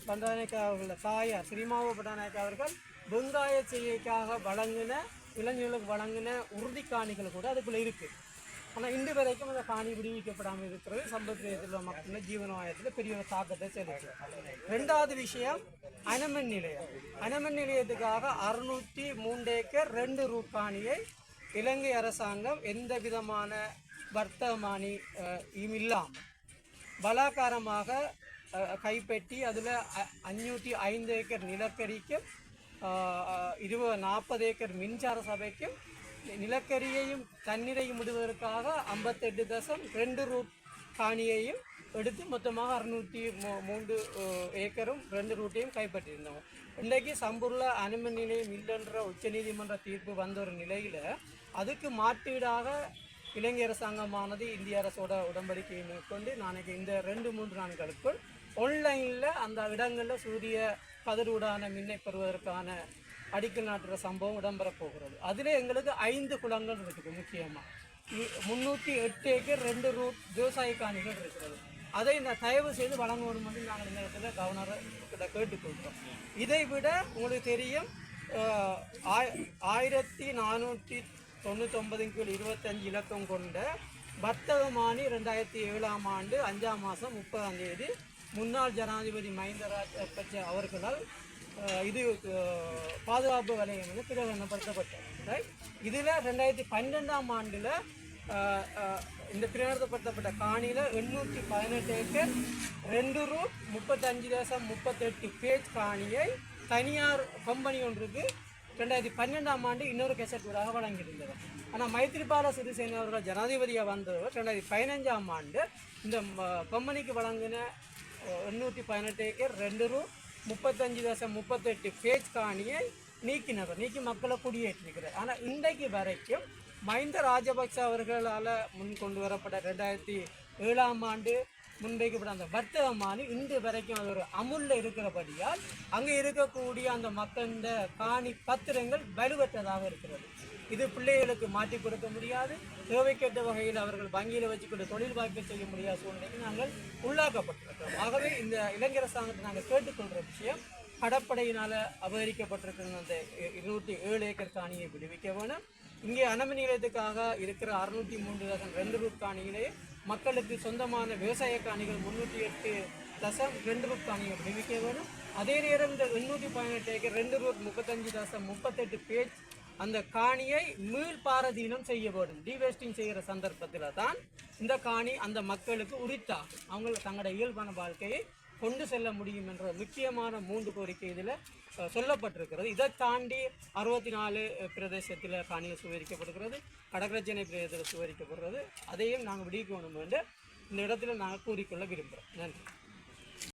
பண்டாரநாயக்க அவர்களோட தாயார் ஸ்ரீமாவோ பண்டாரநாயக்க அவர்கள் வெங்காய செய்கைக்காக வழங்கின இளைஞர்களுக்கு வழங்கின உறுதி காணிகள் கூட அதுக்குள்ளே இருக்குது. ஆனால் இன்று வரைக்கும் அந்த காணி விடுவிக்கப்படாமல் இருக்கிறது சம்பத்தியத்தில் மக்கள் ஜீவனவாயத்தில் பெரிய ஒரு தாக்கத்தை செலுத்தும். ரெண்டாவது விஷயம் அனமன் நிலையம். அனமன் நிலையத்துக்காக 603 ஏக்கர் 2 ரூட் காணியை இலங்கை அரசாங்கம் எந்த விதமான வர்த்தமானி இல்லாமல் பலாக்காரமாக கைப்பற்றி அதில் 505 ஏக்கர் நிலக்கரிக்கும் 40 ஏக்கர் மின்சார சபைக்கும் நிலக்கரியையும் தண்ணீரையும் விடுவதற்காக 58.2 ரூட் காணியையும் எடுத்து மொத்தமாக 603 ஏக்கரும் 2 ரூட்டையும் கைப்பற்றியிருந்தோம். இன்றைக்கு சம்பூரில் அனுமதி நிலையம் இல்லைன்ற உச்சநீதிமன்ற தீர்ப்பு வந்த ஒரு நிலையில் அதுக்கு மாற்றீடாக இலங்கை அரசாங்கமானது இந்திய அரசோட உடன்படிக்கையை மேற்கொண்டு நாளைக்கு இந்த 2-3 நாட்களுக்குள் ஆன்லைனில் அந்த இடங்களில் சூரிய கதிரூடான மின்னை பெறுவதற்கான அடிக்கல் நாட்டுற சம்பவம் இடம்பெறப் போகிறது. அதில் எங்களுக்கு 5 குளங்கள் இருக்குது. முக்கியமாக 308 ஏக்கர் 2 ரூட் விவசாய காணிகள் இருக்கிறது. அதை இந்த தயவு செய்து வழங்கணும் என்று நாங்கள் இந்த இடத்துல கவர்னரை கிட்ட கேட்டுக்கொள்கிறோம். இதை விட உங்களுக்கு தெரியும் 1499 கீழ் 25 இலக்கம் கொண்ட வர்த்தகமானி 2007ஆம் ஆண்டு 5ஆம் மாதம் 30ஆம் தேதி முன்னாள் ஜனாதிபதி மஹிந்த ராஜபக்ஷ அவர்களால் இது பாதுகாப்பு வலயம் வந்து பிரகடனப்படுத்தப்பட்டது. இதில் 2012ஆம் ஆண்டில் இந்த பிரகடனப்படுத்தப்பட்ட காணியில் 818 ஏக்கர் 2 ரூட் 35.38 பேஜ் காணியை தனியார் கம்பெனி ஒன்றுக்கு 2012ஆம் ஆண்டு இன்னொரு கெசட் ஊடாக வழங்கியிருந்தது. ஆனால் மைத்ரிபால சிறிசேன அவர்கள் ஜனாதிபதியாக வந்தவர் 2015ஆம் ஆண்டு இந்த கம்பெனிக்கு வழங்கின 818 ஏக்கர் 2 ரூட் 35.38 பேஜ் காணியை நீக்கி மக்களை குடியேற்றிருக்கிறார். ஆனால் இன்றைக்கு வரைக்கும் மஹிந்த ராஜபக்ஷ அவர்களால் முன் கொண்டு வரப்பட்ட 2007ஆம் ஆண்டு முன்வைக்கப்பட்ட அந்த வர்த்தகமானி இன்று வரைக்கும் அது ஒரு அமுல்ல இருக்கிறபடியால் அங்கே இருக்கக்கூடிய அந்த மக்களின் காணி பத்திரங்கள் வலுவற்றதாக இருக்கிறது. இது பிள்ளைகளுக்கு மாற்றி கொடுக்க முடியாது. தேவைக்கேற்ற வகையில் அவர்கள் வங்கியில் வச்சுக்கொண்டு தொழில் வாய்ப்பை செய்ய முடியாத சூழ்நிலைக்கு நாங்கள் உள்ளாக்கப்பட்டிருக்கிறோம். ஆகவே இந்த இலங்கை அரசாங்கத்தை நாங்கள் கேட்டுக்கொள்கிற விஷயம், கடற்படையினால் அபகரிக்கப்பட்டிருக்கிற அந்த 207 ஏக்கர் காணியை விடுவிக்க வேணும். இங்கே அனமன் நிலையத்துக்காக இருக்கிற 603.2 ரூட் காணிகளே மக்களுக்கு சொந்தமான விவசாய காணிகள் 308.2 ரூட் காணியை விடுவிக்க வேணும். அதே நேரம் இந்த 818 ஏக்கர் 2 ரூட் 35.38 பேஜ் அந்த காணியை மீள்பாரதீனம் செய்ய வேண்டும். டிவேஸ்டிங் செய்கிற சந்தர்ப்பத்தில் தான் இந்த காணி அந்த மக்களுக்கு உரித்தாகும். அவங்க தங்களோட இயல்பான வாழ்க்கையை கொண்டு செல்ல முடியும் என்ற முக்கியமான 3 கோரிக்கை இதில் சொல்லப்பட்டிருக்கிறது. இதை தாண்டி 64 பிரதேசத்தில் காணிகள் சுவரிக்கப்படுகிறது, கடற்கரை பிரதேசத்தில் சுவரிக்கப்படுறது. அதையும் நாங்கள் விடுவிக்கணும் என்று இந்த இடத்துல நாங்கள் கூறிக்கொள்ள விரும்புகிறோம். நன்றி.